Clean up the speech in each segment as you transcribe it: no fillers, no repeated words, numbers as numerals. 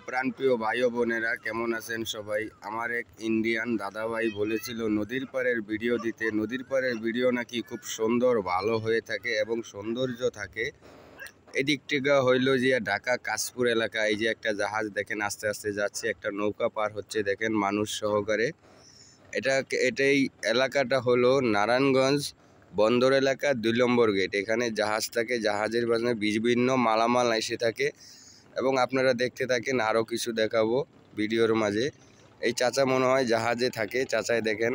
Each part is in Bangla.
প্রাণপ্রিয় ভাই ও বোনেরা, কেমন আছেন সবাই? আমার এক ইন্ডিয়ান দাদাভাই বলেছিল নদীর পাড়ের ভিডিও দিতে। নদীর পাড়ের ভিডিও নাকি খুব সুন্দর ভালো হয়ে থাকে এবং সৌন্দর্য থাকে। এদিক থেকে হইল যে ঢাকা কাশপুর এলাকা। এই যে একটা জাহাজ দেখেন আস্তে আস্তে যাচ্ছে, একটা নৌকা পার হচ্ছে দেখেন মানুষ সহকারে। এটাই এলাকাটা হলো নারায়ণগঞ্জ বন্দর এলাকা 2 নম্বর গেট। এখানে জাহাজ থাকে, জাহাজের মাঝে বিভিন্ন মালামাল এসে থাকে এবং আপনারা দেখতে থাকেন, আরও কিছু দেখাবো ভিডিওর মাঝে। এই চাচা মনে হয় জাহাজে থাকে, চাচাই দেখেন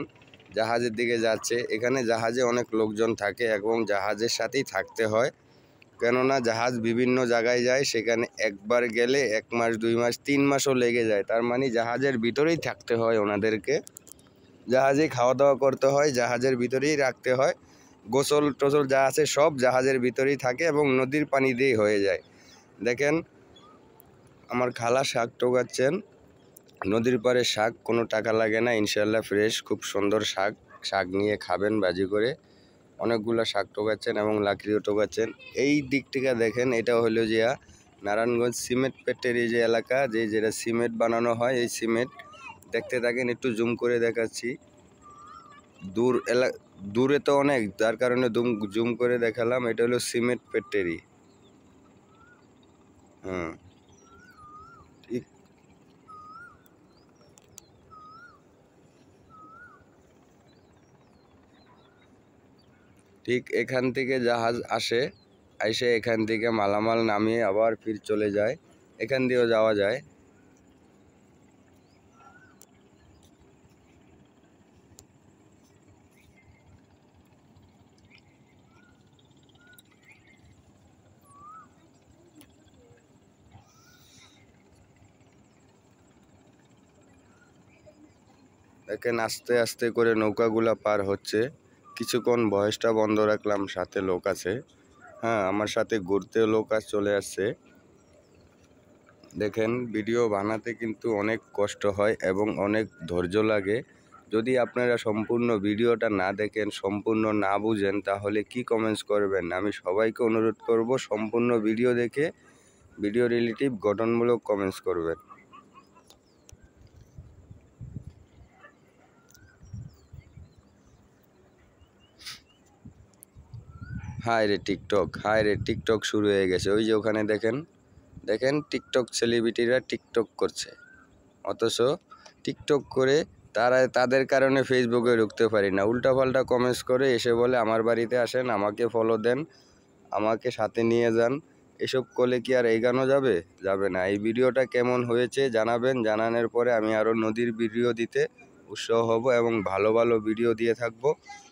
জাহাজের দিকে যাচ্ছে। এখানে জাহাজে অনেক লোকজন থাকে এবং জাহাজের সাথেই থাকতে হয়, কেননা জাহাজ বিভিন্ন জায়গায় যায়। সেখানে একবার গেলে 1 মাস 2 মাস 3 মাসও লেগে যায়। তার মানে জাহাজের ভিতরেই থাকতে হয় ওনাদেরকে, জাহাজে খাওয়া দাওয়া করতে হয়, জাহাজের ভিতরেই রাখতে হয়। গোসল টোসল যা আছে সব জাহাজের ভিতরেই থাকে এবং নদীর পানি দিয়েই হয়ে যায়। দেখেন আমার খালা শাক টোকাচ্ছেন। নদীর পাড়ে শাক, কোনো টাকা লাগে না, ইনশাল্লাহ ফ্রেশ, খুব সুন্দর শাক। শাক নিয়ে খাবেন বাজি করে। অনেকগুলো শাক টোকাচ্ছেন এবং লাকড়িও টোকাচ্ছেন। এই দিক থেকে দেখেন, এটা হলো যে নারায়ণগঞ্জ সিমেন্ট ফ্যাক্টরি যে এলাকা, যেটা সিমেন্ট বানানো হয়, এই সিমেন্ট দেখতে থাকেন। একটু জুম করে দেখাচ্ছি। দূরে তো অনেক, যার কারণে জুম করে দেখালাম। এটা হলো সিমেন্ট ফ্যাক্টরি। ঠিক এখান থেকে জাহাজ আসে, এসে এখান থেকে মালামাল নামিয়ে আবার ফির চলে যায়। এখান দিয়েও যাওয়া যায়। দেখেন আস্তে আস্তে করে নৌকাগুলা পার হচ্ছে। কিছুক্ষণ ভয়েসটা বন্ধ রাখলাম, সাথে লোক আছে। আমার সাথে ঘুরতে লোক চলে আসছে। দেখেন ভিডিও বানাতে কিন্তু অনেক কষ্ট হয় এবং অনেক ধৈর্য লাগে। যদি আপনারা সম্পূর্ণ ভিডিওটা না দেখেন, সম্পূর্ণ না বুঝেন, তাহলে কি কমেন্টস করবেন? আমি সবাইকে অনুরোধ করব সম্পূর্ণ ভিডিও দেখে ভিডিও রিলেটিভ গঠনমূলক কমেন্টস করবেন। হায় রে টিকটক শুরু হয়ে গেছে। ওই যে ওখানে দেখেন টিকটক সেলিব্রিটিরা টিকটক করছে, অথচ টিকটক করে তাদের কারণে ফেসবুকে ঢুকতে পারি না। উল্টাপাল্টা কমেন্টস করে এসে বলে আমার বাড়িতে আসেন, আমাকে ফলো দেন, আমাকে সাথে নিয়ে যান। এসব করলে কি আর এগানো যাবে? যাবে না। এই ভিডিওটা কেমন হয়েছে জানাবেন। জানানোর পরে আমি আরও নদীর ভিডিও দিতে উৎসাহ হব এবং ভালো ভালো ভিডিও দিয়ে থাকবো।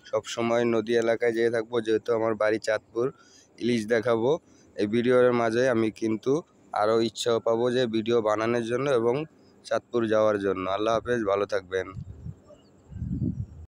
সব সময় নদী এলাকায় যেয়ে থাকবো, যেহেতু আমার বাড়ি চাঁদপুর। ইলিশ দেখাবো এই ভিডিওর মাঝে। আমি কিন্তু আরও ইচ্ছা পাবো যে ভিডিও বানানোর জন্য এবং চাঁদপুর যাওয়ার জন্য। আল্লাহ হাফেজ, ভালো থাকবেন।